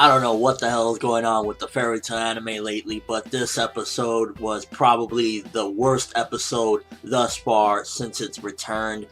I don't know what the hell is going on with the fairy tale anime lately, but this episode was probably the worst episode thus far since its return.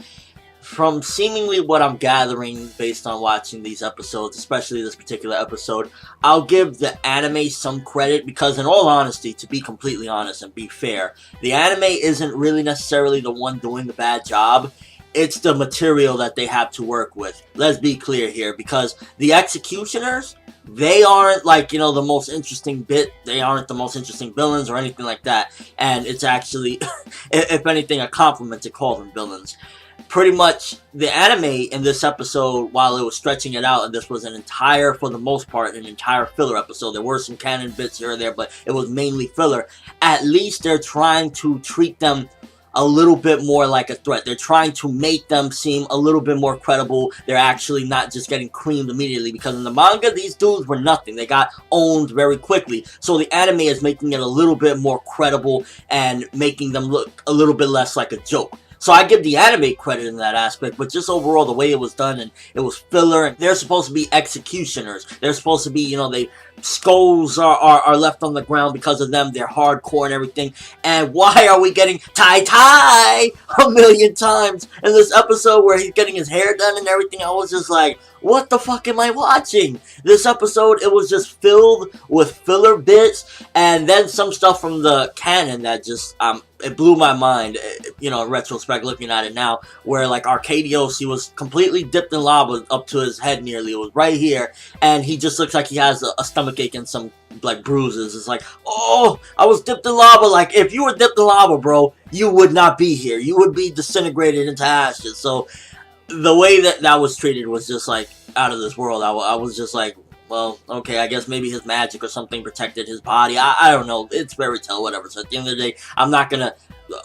From seemingly what I'm gathering based on watching these episodes, especially this particular episode, I'll give the anime some credit because, in all honesty, to be completely honest and be fair, the anime isn't really necessarily the one doing the bad job. It's the material that they have to work with. Let's be clear here, because the executioners, they aren't the most interesting bit. They aren't the most interesting villains or anything like that. And it's actually, if anything, a compliment to call them villains. Pretty much, the anime in this episode, while it was stretching it out, and this was for the most part, an entire filler episode. There were some canon bits here or there, but it was mainly filler. At least they're trying to treat them a little bit more like a threat. They're trying to make them seem a little bit more credible. They're actually not just getting creamed immediately, because in the manga, these dudes were nothing. They got owned very quickly. So the anime is making it a little bit more credible and making them look a little bit less like a joke. So I give the anime credit in that aspect, but just overall, the way it was done, and it was filler, and they're supposed to be executioners. They're supposed to be, skulls are left on the ground because of them. They're hardcore and everything. And why are we getting TaiTai a million times in this episode where he's getting his hair done and everything? I was just like, what the fuck am I watching? This episode, it was just filled with filler bits, and then some stuff from the canon that just, it blew my mind, in retrospect, looking at it now, where, Arcadios, he was completely dipped in lava up to his head nearly. It was right here, and he just looks like he has a stomachache and some, bruises. It's like, oh, I was dipped in lava. If you were dipped in lava, bro, you would not be here. You would be disintegrated into ashes. So, the way that was treated was just, out of this world. I was just like, well, okay, I guess maybe his magic or something protected his body. I don't know. It's fairy tale, whatever. So at the end of the day, I'm not going to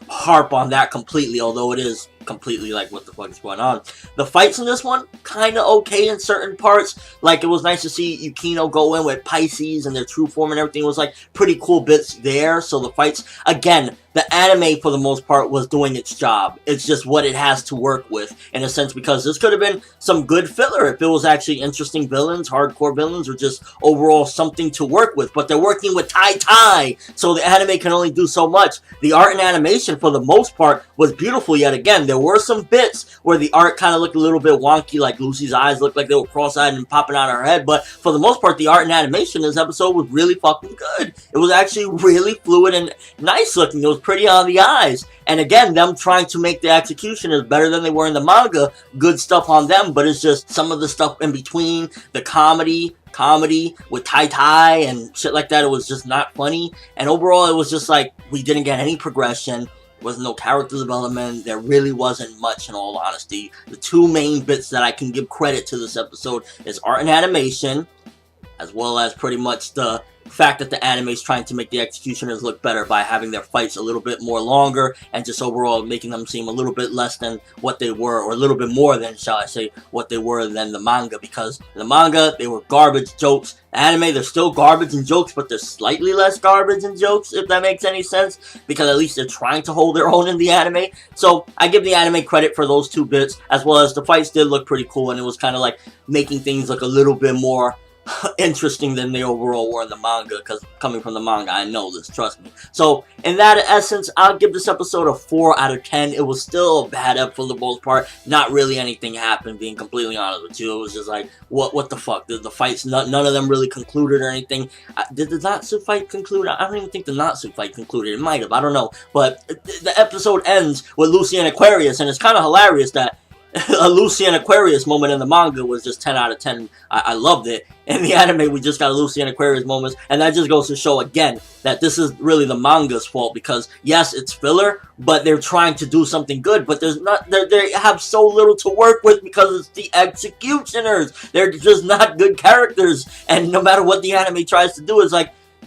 harp on that completely, although it is completely what the fuck is going on. The fights in this one, kind of okay in certain parts. It was nice to see Yukino go in with Pisces and their true form and everything. It was, pretty cool bits there. So the fights, again, the anime, for the most part, was doing its job. It's just what it has to work with, in a sense, because this could have been some good filler if it was actually interesting villains, hardcore villains, or just overall something to work with. But they're working with TaiTai, so the anime can only do so much. The art and animation, for the most part, was beautiful yet again. There were some bits where the art kind of looked a little bit wonky, like Lucy's eyes looked like they were cross-eyed and popping out of her head, but for the most part, the art and animation in this episode was really fucking good. It was actually really fluid and nice looking. It was pretty on the eyes. And again, them trying to make the executioners better than they were in the manga, good stuff on them, but it's just some of the stuff in between, the comedy with TaiTai and shit like that, it was just not funny. And overall, it was just we didn't get any progression. There was no character development. There really wasn't much, in all honesty. The two main bits that I can give credit to this episode is art and animation, as well as pretty much the fact that the anime is trying to make the executioners look better by having their fights a little bit more longer and just overall making them seem a little bit less than what they were, or a little bit more than, shall I say, what they were than the manga, because in the manga, they were garbage jokes. The anime, they're still garbage and jokes, but they're slightly less garbage and jokes, if that makes any sense, because at least they're trying to hold their own in the anime. So I give the anime credit for those two bits, as well as the fights did look pretty cool, and it was kind of making things look a little bit more interesting than they overall were in the manga, because coming from the manga, I know this, trust me. So, in that essence, I'll give this episode a 4 out of 10. It was still a bad episode for the most part. Not really anything happened, being completely honest with you. It was just what the fuck? The fights, none of them really concluded or anything. Did the Natsu fight conclude? I don't even think the Natsu fight concluded. It might have, I don't know. But the episode ends with Lucy and Aquarius, and it's kind of hilarious that a Lucy and Aquarius moment in the manga was just 10 out of 10. I loved it. In the anime, we just got a Lucy and Aquarius moments, and that just goes to show again that this is really the manga's fault, because yes, it's filler, but they're trying to do something good, but they have so little to work with because it's the executioners. They're just not good characters, and no matter what the anime tries to do, it's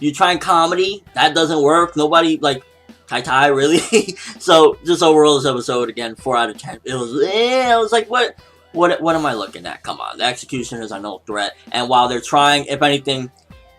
you try and comedy, that doesn't work. Nobody, TaiTai, really? So, just overall, this episode, again, 4 out of 10. It was, I was like, what am I looking at? Come on, the executioners are no threat. And while they're trying, if anything,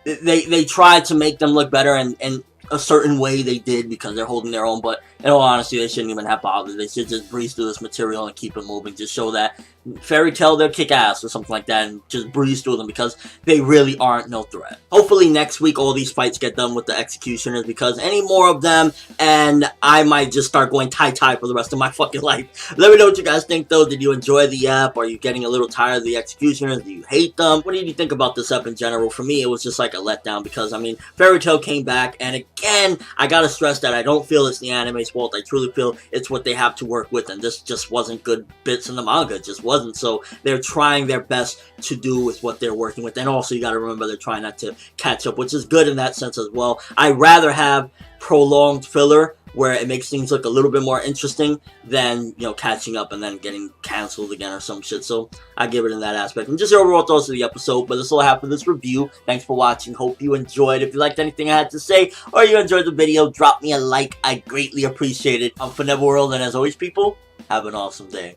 they try to make them look better and a certain way they did because they're holding their own, but in all honesty, they shouldn't even have bothered. They should just breeze through this material and keep it moving. Just show that Fairy Tail, they'll kick ass or something like that, and just breeze through them because they really aren't no threat. Hopefully next week all these fights get done with the Executioners, because any more of them and I might just start going TaiTai for the rest of my fucking life. Let me know what you guys think though. Did you enjoy the app? Are you getting a little tired of the Executioners? Do you hate them? What did you think about this app in general? For me, it was just like a letdown because, I mean, Fairy Tail came back, and again, I gotta stress that I don't feel it's the anime's fault. I truly feel it's what they have to work with, and this just wasn't good bits in the manga. It just wasn't. So they're trying their best to do with what they're working with, and also you gotta remember they're trying not to catch up, which is good in that sense as well. I'd rather have prolonged filler where it makes things look a little bit more interesting than, you know, catching up and then getting canceled again or some shit. So I give it in that aspect. And just your overall thoughts of the episode. But that's all I have for this review. Thanks for watching. Hope you enjoyed. If you liked anything I had to say or you enjoyed the video, drop me a like. I greatly appreciate it. I'm World, and as always, people, have an awesome day.